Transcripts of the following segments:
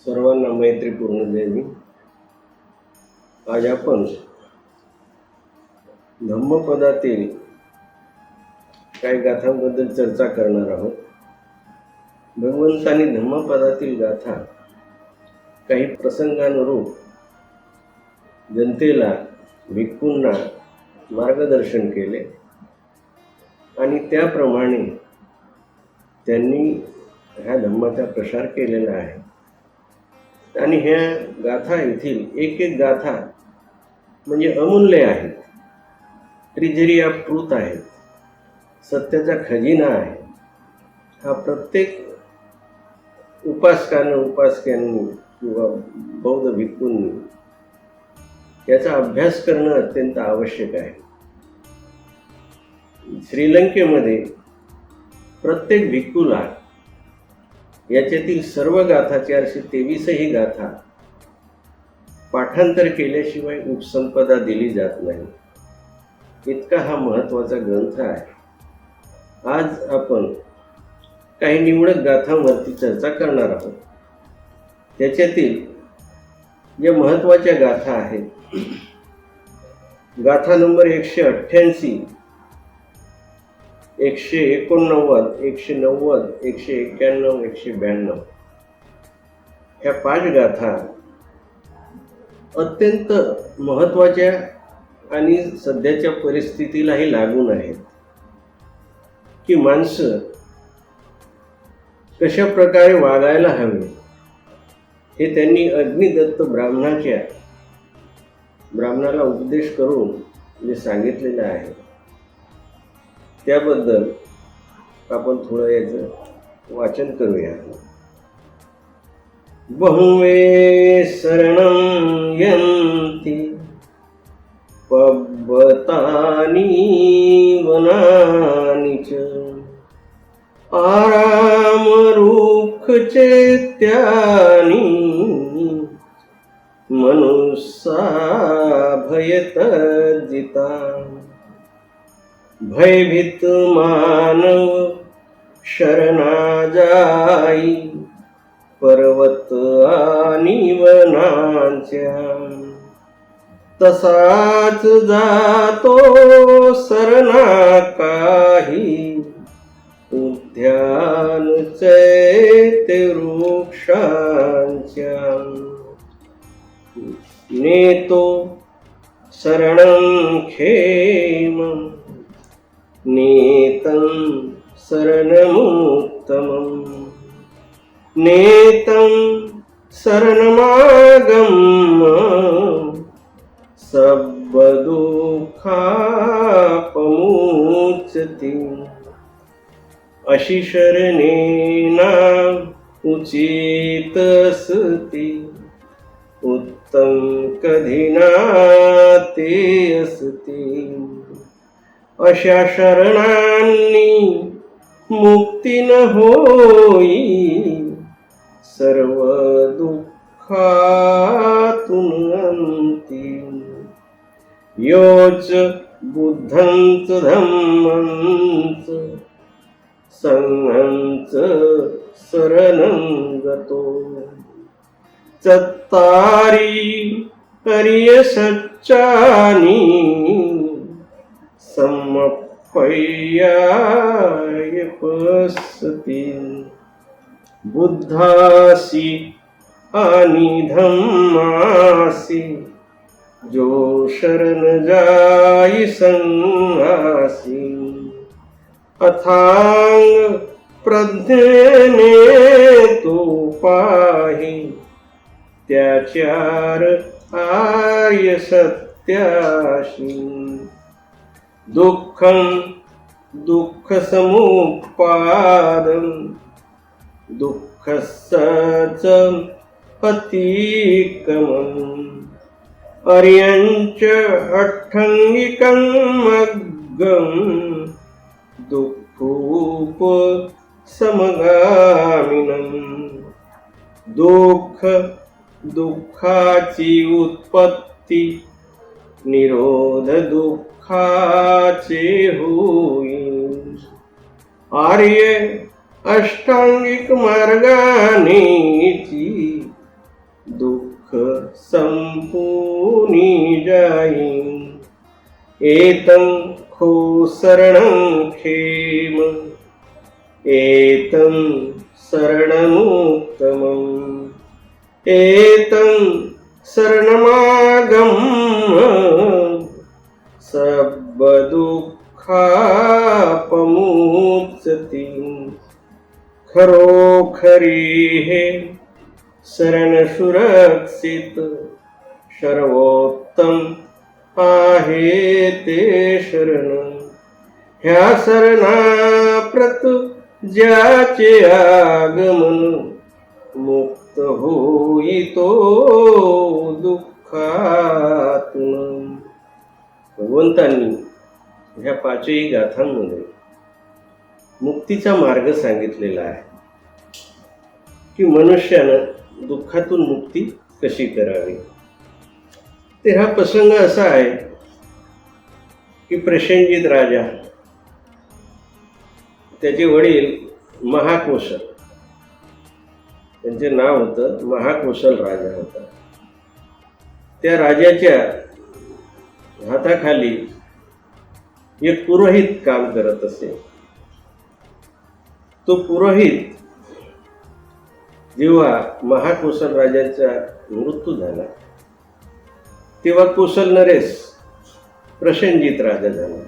सर्वांना मैत्रीपूर्ण देवी. आज आपण धम्मपदातील काही गाथांबद्दल चर्चा करणार आहोत. भगवंतांनी धम्मपदातील गाथा काही प्रसंगानुरूप जनतेला, भिक्खूंना मार्गदर्शन केले आणि त्याप्रमाणे त्यांनी ह्या धम्माचा प्रसार केलेला आहे. आणि ह्या गाथा येथील एक एक गाथा म्हणजे अमूल्य आहेत, ट्रिजरी ऑफ ट्रूथ आहेत, सत्याचा खजिना आहे. हा प्रत्येक उपासकांनी किंवा बौद्ध भिक्खूंनी याचा अभ्यास करणं अत्यंत आवश्यक आहे. श्रीलंकेमध्ये प्रत्येक भिक्खूला याच्यातील सर्व गाथा 423 गाथा पाठांतर केल्याशिवाय उपसंपदा दिली जात नाही. इतका हा महत्त्वाचा ग्रंथ आहे. आज आपण काही निवडक गाथांवरती चर्चा करणार आहोत. त्याच्यातील ज्या महत्त्वाच्या गाथा आहेत, गाथा नंबर 188, 189, 190, 191, 192 ह्या 5 गाथा अत्यंत महत्त्वाच्या आणि सध्याच्या परिस्थितीलाही लागून आहेत की माणसं कशा प्रकारे वागायला हवे हे त्यांनी अग्निदत्त ब्राह्मणाला उपदेश करून जे सांगितलेलं आहे त्याबद्दल आपण थोडं याचं वाचन करूया. बहुवे शरणं यन्ति पब्बतानि वनानि च आरामरुक्ख चैत्यानि मनुष्या भयतर्जिता. भयभीत मानव शरणा जाई पर्वत आणि वनांच्या. तसाच जातो शरणा काही उद्यान चैत्य वृक्षांच्या. नेतो शरणं क्षेमं नेतं शरणमुत्तमं नेतं शरणमागमं सब्बदुःखापमुच्यते. अशी शरणेना उचित असते उत्तम कधी ना ते असते. अशा शरणांनी मुक्ती न होई सर्व दुःखातून अंती. योच बुद्धंच धम्मंच संघंच शरणं गतो. चत्तारी हरिय सच्चानी सम्मप्पय्याय पसती. बुद्धासी आणि धम्मासी जो शरण जाई संघासी. अथांग प्रज्ञेने तो पाही त्याचार आर्य सत्याशी. दुःखं दुःखसमुत्पादं दुःखस्य अतिक्रमम्. अर्यञ्च अट्ठङ्गिकं मग्गं दुःखोपशमगामिनम्. दुःख दुःखाची उत्पत्ती निरोध दुःखाचे होईल. आर्य अष्टांगिक मार्गानेची संपूनी जाईन, एतं खो शरणं खेम, एतं शरणमुत्तमम्, एतं शरणमागम्य सर्वदुःखापमुच्यते। खरोखरी हे शरण सुरक्षित, सर्वोत्तम आहे ते शरण। ह्या शरणाप्रत ज्याचे आगमन, मुक्त होईतो दुःखातून। भगवंतांनी ह्या पाचही गाथांमध्ये मुक्तीचा मार्ग सांगितलेला आहे की मनुष्यानं दुःखातून मुक्ती कशी करावी। ते हा प्रसंग असा आहे की प्रसेनजित राजा, त्याचे वडील महाकोशल, त्यांचे नाव होतं महाकोशल राजा होता। त्या राजाच्या हाताखाली एक पुरोहित काम करत असे। तो पुरोहित जेव्हा महाकोशल राजाचा मृत्यू झाला तेव्हा कोशल नरेश प्रसेनजित राजा झाला।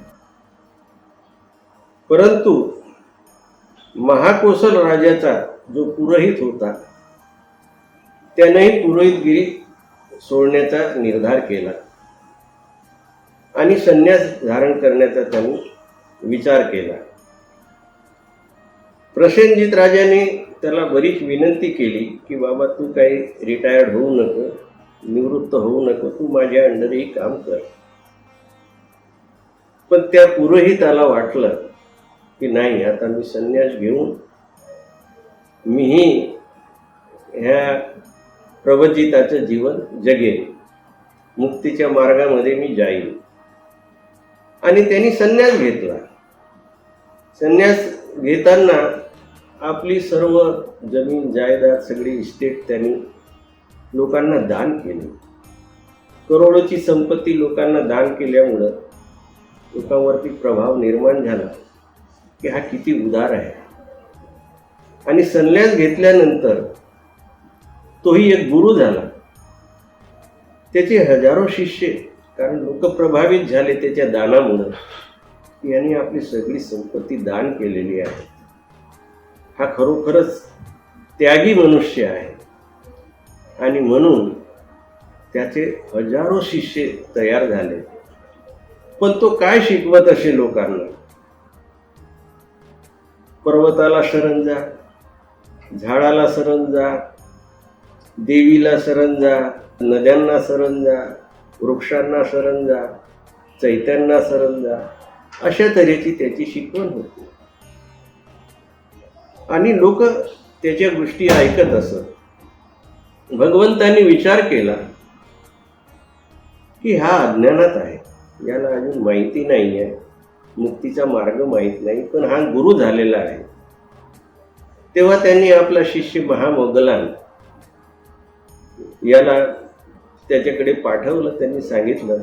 परंतु महाकोशल राजाचा जो पुरोहित होता त्यानेही पुरोहितगिरी सोडण्याचा निर्धार केला आणि संन्यास धारण करण्याचा त्यांनी विचार केला। प्रसेनजित राजाने त्याला बरीच विनंती केली की बाबा तू काही रिटायर्ड होऊ नको, निवृत्त होऊ नको, तू माझ्या अंडरही काम कर। पण त्या पुरोहिताला वाटलं की नाही, आता मी संन्यास घेऊन मीही ह्या प्रवचिताचं जीवन जगेन, मुक्तीच्या मार्गामध्ये मी जाईन। आणि त्यांनी संन्यास घेतला। संन्यास घेताना आपली सर्व जमीन जायदाद सगळी इस्टेट त्यांनी लोकांना दान केली। करोडोची संपत्ती लोकांना दान केल्यामुळं लोकांवरती प्रभाव निर्माण झाला की हा किती उदार आहे। आणि संन्यास घेतल्यानंतर तोही एक गुरु झाला। त्याचे हजारो शिष्य, कारण लोक प्रभावित झाले त्याच्या दानामुळं, यांनी आपली सगळी संपत्ती दान केलेली आहे, हा खरोखरच त्यागी मनुष्य आहे। आणि म्हणून त्याचे हजारो शिष्य तयार झाले। पण तो काय शिकवत असे लोकांना? पर्वताला शरण जा, झाडाला शरण जा, देवीला शरण जा, नद्यांना शरण जा, वृक्षांना शरण जा, चैत्यांना शरण जा, अशा तऱ्हेची त्याची शिकवण होती। आणि लोक त्याच्या गोष्टी ऐकत असत। भगवंतांनी विचार केला की हा अज्ञानात आहे, याला अजून माहिती नाही आहे, मुक्तीचा मार्ग माहीत नाही, पण हा गुरु झालेला आहे। तेव्हा त्यांनी आपला शिष्य महामोगलान याला त्याच्याकडे पाठवलं। त्यांनी सांगितलं,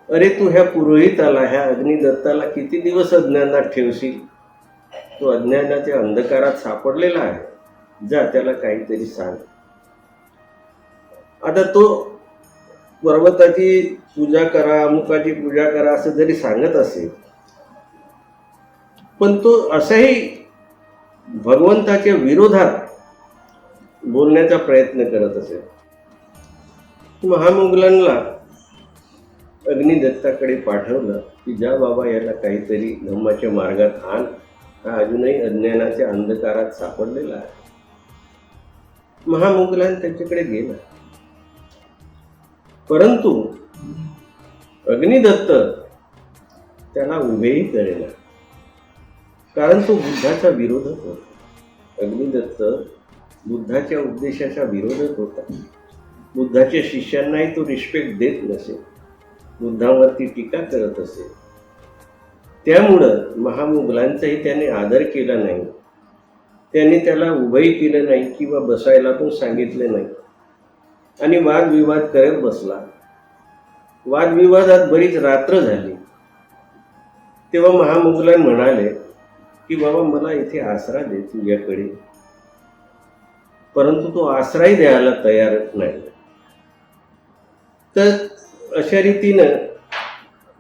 अरे तू ह्या पुरोहिताला, ह्या अग्निदत्ताला किती दिवस अज्ञानात ठेवशील? तो अज्ञानाच्या अंधकारात सापडलेला आहे, जा त्याला काहीतरी सांग। आता तो पर्वताची पूजा करा, अमुकाची पूजा करा असं जरी सांगत असेल, पण तो असाही भगवंताच्या विरोधात बोलण्याचा प्रयत्न करत असेल। महामोगलांना अग्निदत्ताकडे पाठवलं की जा बाबा, याला काहीतरी धम्माच्या मार्गात आण, हा अजूनही अज्ञानाच्या अंधकारात सापडलेला आहे। महामोगलान त्याच्याकडे गेला, परंतु अग्निदत्त त्याला उभेही करेना, कारण तो बुद्धाचा विरोधक होता। अग्निदत्त बुद्धाच्या उपदेशाचा विरोधक होता। बुद्धाच्या शिष्यांनाही तो रिस्पेक्ट देत नसे, बुद्धावरती टीका करत असे। त्यामुळं महामोगलांचाही त्याने आदर केला नाही, त्याने त्याला उभंही केलं नाही किंवा बसायला पण सांगितलं नाही। आणि वादविवाद करत बसला. वादविवादात बरीच रात्र झाली. तेव्हा महामुगलान म्हणाले की बाबा मला इथे आसरा दे तुझ्याकडे. परंतु तो आसराही द्यायला तयार नाही. तर अशा रीतीनं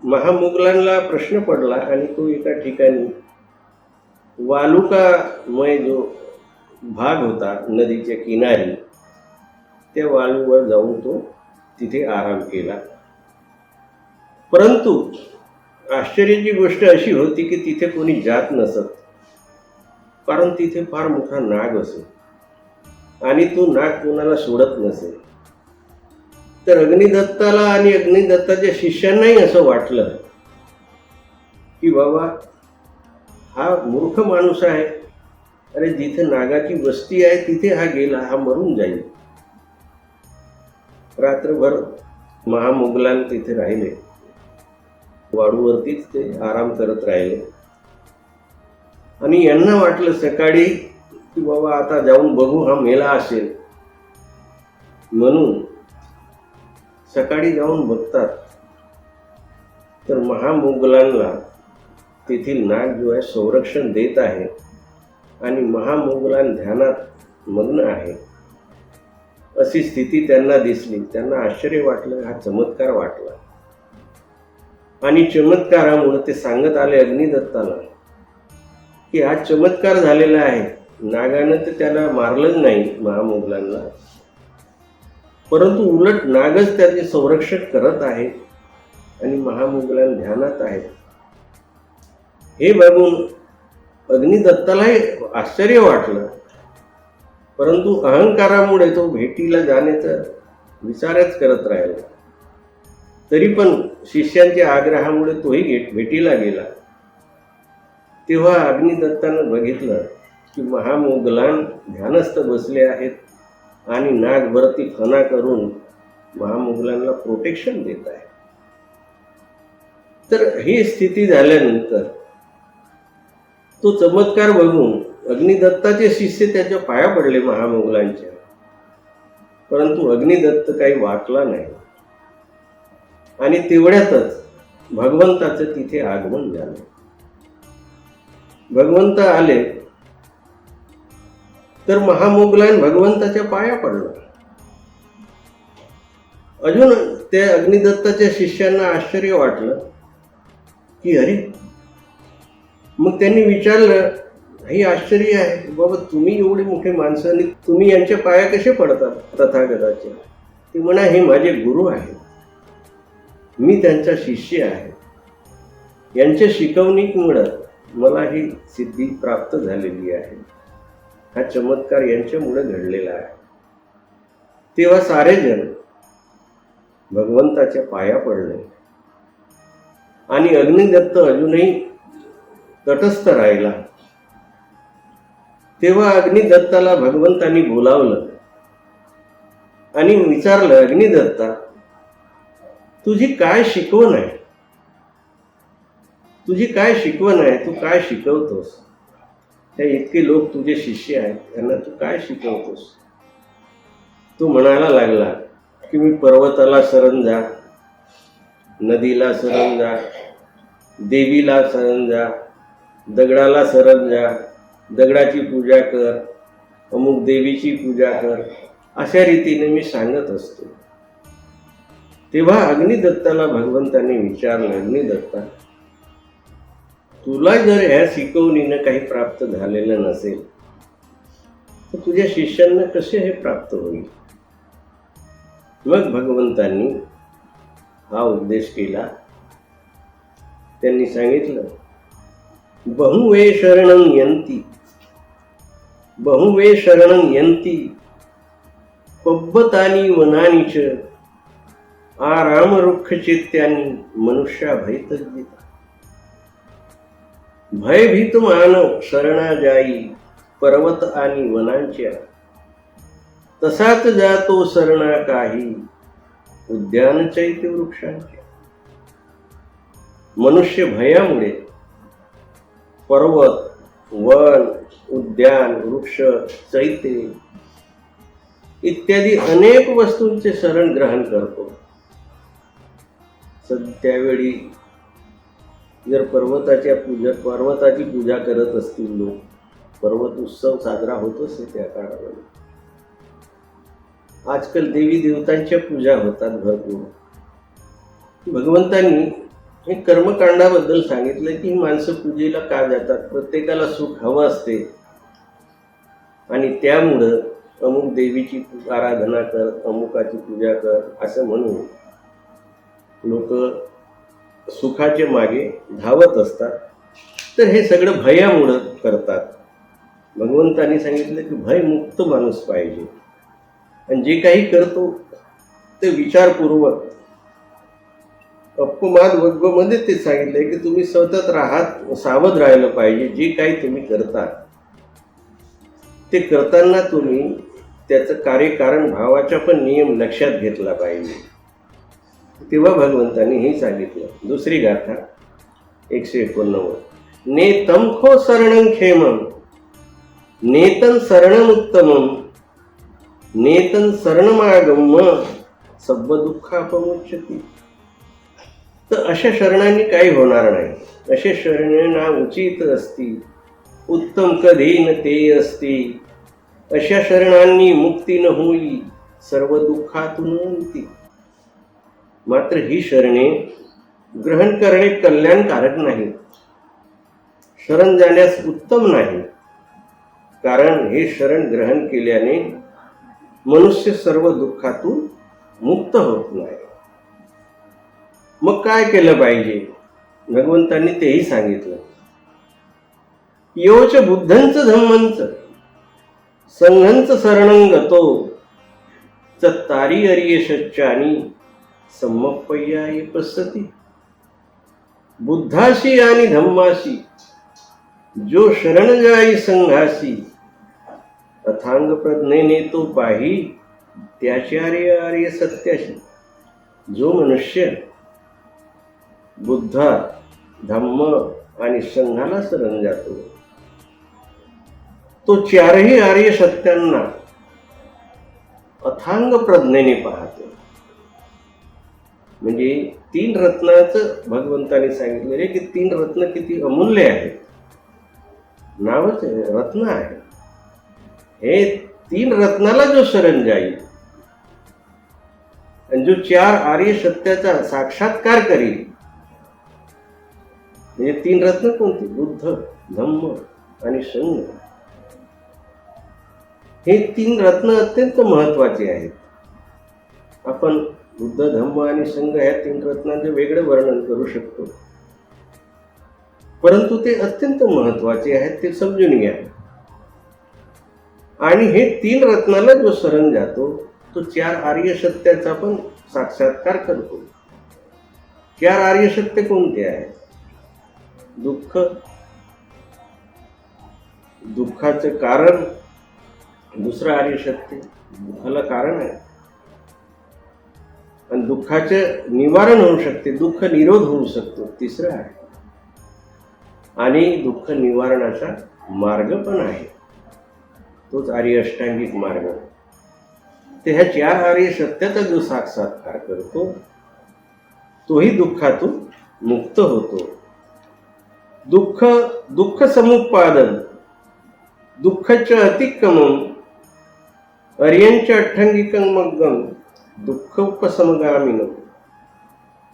महामुगलांना प्रश्न पडला आणि तो एका ठिकाणी वालुकामय जो भाग होता नदीच्या किनारी, त्या वाळूवर जाऊन तो तिथे आराम केला. परंतु आश्चर्याची गोष्ट अशी होती की तिथे कोणी जात नसत, कारण तिथे फार मोठा नाग असे आणि तो नाग कोणाला सोडत नसे. तर अग्निदत्ताला आणि अग्निदत्ताच्या शिष्यांनाही असं वाटलं की बाबा हा मूर्ख माणूस आहे, अरे जिथे नागाची वस्ती आहे तिथे हा गेला, हा मरून जाईल. रात्रभर महामुगलान तिथे राहिले, वाळूवरतीच ते आराम करत राहिले. आणि यांना वाटलं सकाळी की बाबा आता जाऊन बघू हा मेला असेल. म्हणून सकाळी जाऊन बघतात तर महामुगलांना तेथील नाग जो आहे संरक्षण देत आहे आणि महामुगलान ध्यानात मग्न आहे, अशी स्थिती त्यांना दिसली. त्यांना आश्चर्य वाटलं, हा चमत्कार वाटला. आणि चमत्कारामुळे ते सांगत आले अग्निदत्ताला की हा चमत्कार झालेला आहे. नागानं तर त्याला मारलंच नाही महामुगलांना, परंतु उलट नागच त्याचे संरक्षण करत आहे आणि महामुगलान ध्यानात आहेत. हे बघून अग्निदत्तालाही आश्चर्य वाटलं, परंतु अहंकारामुळे तो भेटीला जाण्याचा विचारच करत राहिला. तरी पण शिष्यांच्या आग्रहामुळे तोही भेटीला गेला. तेव्हा अग्निदत्तानं बघितलं की महामुगलान ध्यानस्थ बसले आहेत आणि नाग वरती फणा करून महामुगलांना प्रोटेक्शन देत आहे. तर ही स्थिती झाल्यानंतर तो चमत्कार बघून अग्निदत्ताचे शिष्य त्याच्या पाया पडले महामुगलांच्या, परंतु अग्निदत्त काही वाकला नाही. आणि तेवढ्यातच भगवंताचं तिथे आगमन झालं. भगवंत आले तर महामुगलान भगवंताच्या पाया पडला. अजून त्या अग्निदत्ताच्या शिष्यांना आश्चर्य वाटलं की अरे, मग त्यांनी विचारलं, हे आश्चर्य आहे बाबा, तुम्ही एवढे मोठे माणसं आणि तुम्ही यांच्या पाया कसे पडतात तथागताचे? ते म्हणा, हे माझे गुरु आहेत, मी त्यांचा शिष्य आहे, यांच्या शिकवणीमुळे मला ही सिद्धी प्राप्त झालेली आहे. हा चमत्कार यांच्यामुळे घडलेला आहे. तेव्हा सारे जण भगवंताच्या पाया पडले आणि अग्निदत्त अजूनही तटस्थ राहिला. तेव्हा अग्निदत्ताला भगवंतांनी बोलावलं आणि विचारलं, अग्निदत्ता, तुझी काय शिकवण आहे? तुझी काय शिकवण आहे? तू काय शिकवतोस? हे इतके लोक तुझे शिष्य आहेत, त्यांना तू काय शिकवतोस? तू म्हणायला लागला की मी पर्वताला शरण जा, नदीला शरण जा, देवीला शरण जा, दगडाला शरण जा, दगडाची पूजा कर, अमुक देवीची पूजा कर, अशा रीतीने मी सांगत असतो. तेव्हा अग्निदत्ताला भगवंतांनी विचारलं, अग्निदत्ता, तुला जर ह्या शिकवणीनं काही प्राप्त झालेलं नसेल तर तुझ्या शिष्यांना कसे हे प्राप्त होईल? मग भगवंतांनी हा उपदेश केला. त्यांनी सांगितलं, बहुवे शरणं यंती, बहुवे शरणं यंती, पब्बतानी वनानी च, आरामरुक्ष चित्त्यानी मनुष्या भयतज्जिता. भयभीत मानव शरणा जाई पर्वत आणि वनांच्या, तसाच जातो शरणा काही उद्यान चैत्य वृक्षांच्या. मनुष्य भयामुळे पर्वत, वन, उद्यान, वृक्ष, चैत्य इत्यादी अनेक वस्तूंचे शरण ग्रहण करतो. त्यावेळी जर पर्वताची पूजा करत असतील लोक, पर्वत उत्सव साजरा होत असते त्या काळामध्ये. आजकाल देवी देवतांच्या पूजा होतात भरपूर. भगवंतांनी हे कर्मकांडाबद्दल सांगितलं की माणसं पूजेला का जातात. प्रत्येकाला सुख हवं असते आणि त्यामुळं अमुक देवीची आराधना कर, अमुकाची पूजा कर असं म्हणून लोक सुखाचे मागे धावत असतात. तर हे सगळं भयामुळं करतात. भगवंतांनी सांगितलं की भयमुक्त माणूस पाहिजे आणि जे काही करतो ते विचारपूर्वक. अपमाद वग्गमध्ये ते सांगितलंय की तुम्ही सतत सावध राहिलं पाहिजे. जे काही तुम्ही करता ते करताना तुम्ही त्याचं कार्यकारण भावाचा पण नियम लक्षात घेतला पाहिजे. तेव्हा भगवंतांनी हे सांगितलं. दुसरी गाथा 189. नेतं खो शरणं क्षेमं नेतं शरणमुत्तमं नेतं शरणमागम्य सब्ब दुःखापमुच्यते. तर अशा शरणांनी काही होणार नाही. अशा शरणा उचित असती, उत्तम कधी न ते असती. अशा शरणांनी मुक्ती न होई, सर्व दुःखातून मुक्ती. मात्र ही शरणे ग्रहण करणे कल्याणकारक नाही, शरण जाण्यास उत्तम नाही. कारण हे शरण ग्रहण केल्याने मनुष्य सर्व दुःखातून मुक्त होत नाही. मग काय केलं पाहिजे? भगवंतांनी तेही सांगितलं. योच बुद्धंच धम्मंच संघंच शरणं गतो चत्तारी अरिये सच्चानी सम्मप्पय्याय पसती. बुद्धाशी आणि धम्माशी जो शरण जाई संघासी अथांग प्रज्ञेने तो पाही त्याचार्य आर्य सत्याशी. जो मनुष्य बुद्ध, धम्म आणि संघाला शरण जातो तो चारही आर्य सत्यांना अथांग प्रज्ञेने पाहतो. म्हणजे 3 रत्नाचं भगवंताने सांगितलेले की 3 रत्न किती अमूल्य आहेत. नावच रत्न आहे. हे 3 रत्नाला जो शरण जाईल आणि जो 4 आर्य सत्याचा साक्षात्कार करील. म्हणजे 3 रत्न कोणती? बुद्ध, धम्म आणि संघ. हे 3 रत्न अत्यंत महत्वाचे आहेत. आपण बुद्ध, धम्म आणि संघ या 3 रत्नांचे वेगळे वर्णन करू शकतो, परंतु ते अत्यंत महत्वाचे आहेत. ते समजून घ्या. आणि हे 3 रत्नाला जो शरण जातो तो 4 आर्य सत्याचा पण साक्षात्कार करतो. 4 आर्य सत्य कोणते आहेत? दुःख, दुःखाचं कारण. दुसरं आर्य सत्य दुःखाला कारण आहे आणि दुःखाचे निवारण होऊ शकते, दुःख निरोध होऊ शकतो. तिसरं आहे आणि दुःख निवारणाचा मार्ग पण आहे, तोच आर्य अष्टांगिक मार्ग. ते ह्या 4 आर्य सत्याचा जो साक्षात्कार करतो तोही दुःखातून मुक्त होतो. दुःख समुत्पादन दुःखच अतिक्रमण अर्यंच अठ्ठंगिकं मग्गम दुःख उपसमगामिनं.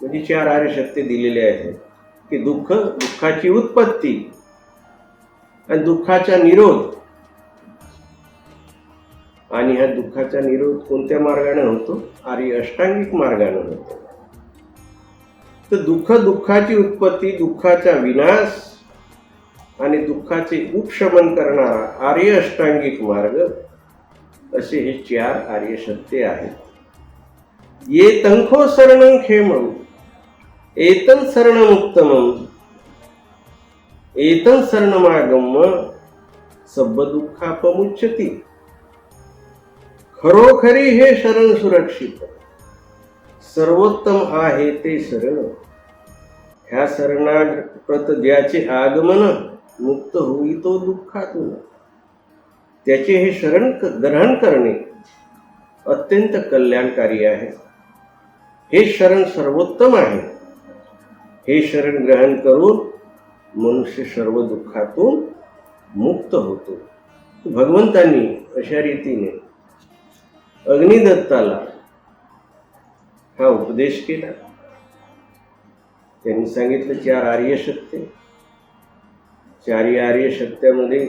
म्हणजे 4 आर्य सत्य दिलेले आहेत की दुःखाची उत्पत्ती आणि दुःखाचा निरोध. आणि हा दुःखाचा निरोध कोणत्या मार्गाने होतो? आर्य अष्टांगिक मार्गाने होतो. तर दुःखाची उत्पत्ती, दुःखाचा विनाश आणि दुःखाचे उपशमन करणारा आर्य अष्टांगिक मार्ग, असे हे 4 आर्य सत्य आहेत. ये तंखो शरणं क्षेमं एतं शरणमुत्तमं एतं शरणमागम्य सब्ब दुःखापमुच्यते. खरोखरी हे शरण सुरक्षित, सर्वोत्तम आहे ते शरण. ह्या शरणागत ज्याचे आगमन मुक्त होईतो दुःखातून. त्याचे हे शरण ग्रहण करणे अत्यंत कल्याणकारी आहे. हे शरण सर्वोत्तम आहे. हे शरण ग्रहण करून मनुष्य सर्व दुःखातून मुक्त होतो. भगवंतांनी अशा रीतीने अग्निदत्ताला हा उपदेश केला. त्यांनी सांगितलं 4 आर्य सत्य. 4 आर्य सत्यामध्ये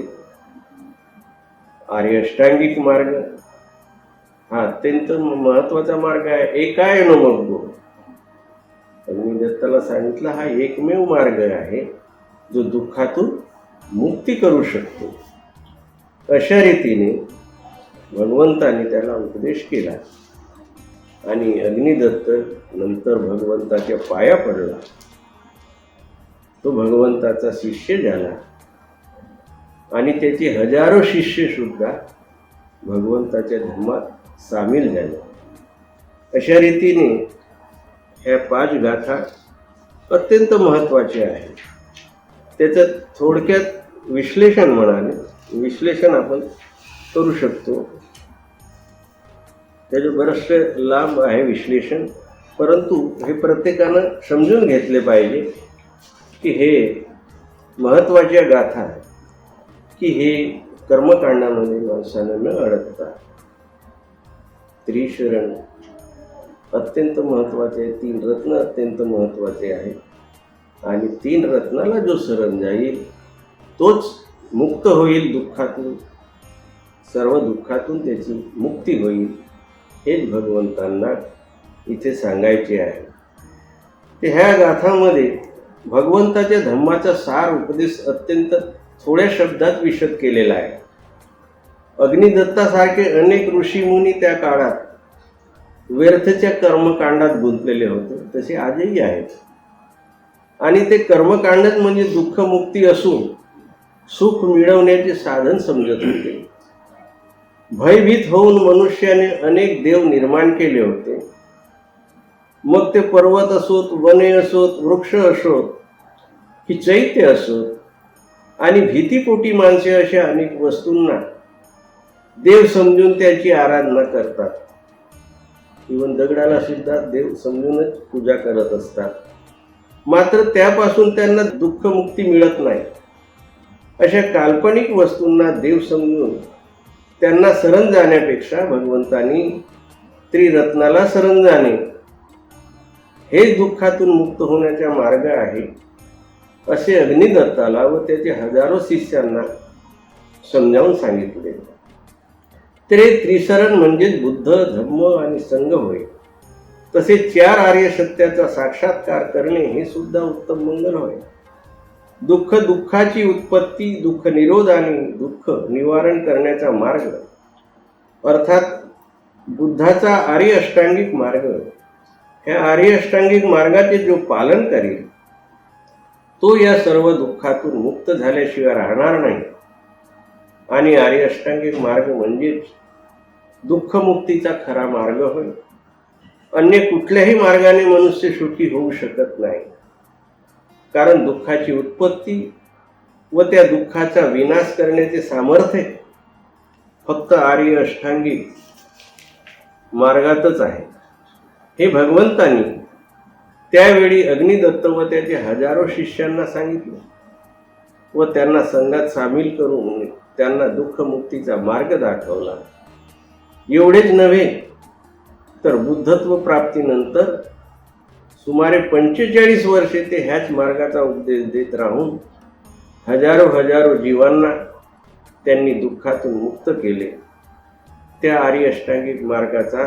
आर्य अष्टांगिक मार्ग हा अत्यंत महत्वाचा मार्ग आहे. एकाय नमग्गो. अग्निदत्ताला सांगितलं हा एकमेव मार्ग आहे जो दुःखातून मुक्ती करू शकतो. अशा रीतीने भगवंताने त्याला उपदेश केला आणि अग्निदत्त नंतर भगवंताच्या पाया पडला. तो भगवंताचा शिष्य झाला आणि त्याचे हजारो शिष्य सुद्धा भगवंताच्या धर्मात सामील झाले. अशा रीतीने ह्या 5 गाथा अत्यंत महत्त्वाच्या आहेत. त्याचं थोडक्यात विश्लेषण आपण करू शकतो. त्याचे बरेचसे लांब आहे विश्लेषण, परंतु हे प्रत्येकानं समजून घेतले पाहिजे की हे महत्त्वाच्या गाथा की हे कर्मकांडामध्ये माणसानं न अडकता त्रिशरण अत्यंत महत्त्वाचे, 3 रत्न अत्यंत महत्त्वाचे आहेत आणि 3 रत्नाला जो शरण जाईल तोच मुक्त होईल दुःखातून. सर्व दुःखातून त्याची मुक्ती होईल. हेच भगवंतांना इथे सांगायचे आहे. ते ह्या गाथामध्ये भगवंताच्या धम्माचा सार उपदेश अत्यंत थोड्या शब्दात विशद केलेला आहे. अग्निदत्तासारखे अनेक ऋषीमुनी त्या काळात व्यर्थच्या कर्मकांडात गुंतलेले होते, तसे आजही आहेत. आणि ते कर्मकांडच म्हणजे दुःखमुक्ती असून सुख मिळवण्याचे साधन समजत होते. भयभीत होऊन मनुष्याने अनेक देव निर्माण केले होते. मग ते पर्वत असोत, वने असोत, वृक्ष असोत की चैत्य असोत, आणि भीतीपोटी माणसे अशा अनेक वस्तूंना देव समजून त्याची आराधना करतात. इवन दगडाला सुद्धा देव समजूनच पूजा करत असतात. मात्र त्यापासून त्यांना दुःखमुक्ती मिळत नाही. अशा काल्पनिक वस्तूंना देव समजून त्यांना शरण जाण्यापेक्षा भगवंतांनी त्रिरत्नाला शरण जाणे हे दुःखातून मुक्त होण्याचा मार्ग आहे असे अग्निदत्ताला व त्याच्या हजारो शिष्यांना समजावून सांगितले. त्रिशरण म्हणजेच बुद्ध, धम्म आणि संघ होय. तसेच 4 आर्य सत्याचा साक्षात्कार करणे हे सुद्धा उत्तम मंगल होय. दुःखाची उत्पत्ती, दुःख निरोध आणि दुःख निवारण करण्याचा मार्ग अर्थात बुद्धाचा आर्य अष्टांगिक मार्ग. ह्या आर्य अष्टांगिक मार्गाचे जो पालन करेल तो या सर्व दुःखातून मुक्त झाल्याशिवाय राहणार नाही. आणि आर्य अष्टांगिक मार्ग म्हणजेच दुःखमुक्तीचा खरा मार्ग होय. अन्य कुठल्याही मार्गाने मनुष्य सुखी होऊ शकत नाही. कारण दुःखाची उत्पत्ती व त्या दुःखाचा विनाश करण्याचे सामर्थ्य फक्त आर्य अष्टांगिक मार्गातच आहे. हे भगवंतांनी त्यावेळी अग्निदत्त व त्याचे हजारो शिष्यांना सांगितले व त्यांना संघात सामील करून त्यांना दुःखमुक्तीचा मार्ग दाखवला. एवढेच नव्हे तर बुद्धत्व प्राप्तीनंतर सुमारे 45 वर्षे ते ह्याच मार्गाचा उपदेश देत राहून हजारो जीवांना त्यांनी दुःखातून मुक्त केले. त्या आर्य अष्टांगिक मार्गाचा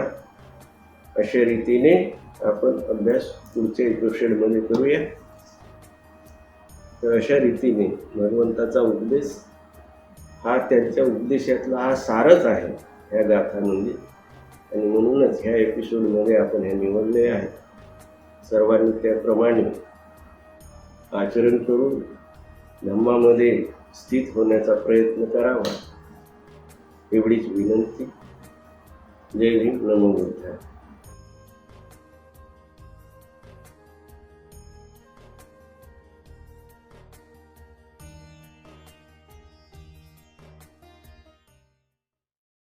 अशा रीतीने आपण अभ्यास पुढच्या एपिसोडमध्ये करूया. तर अशा रीतीने भगवंताचा उपदेश हा त्यांच्या उपदेशातला हा सारच आहे ह्या गाथांमध्ये. आणि म्हणूनच ह्या एपिसोडमध्ये आपण हे निवडले आहे. सर्वांनी त्याप्रमाणे आचरण करून धम्मामध्ये स्थित होण्याचा प्रयत्न करावा एवढीच विनंती. जय भीम. नमो बुद्धाय.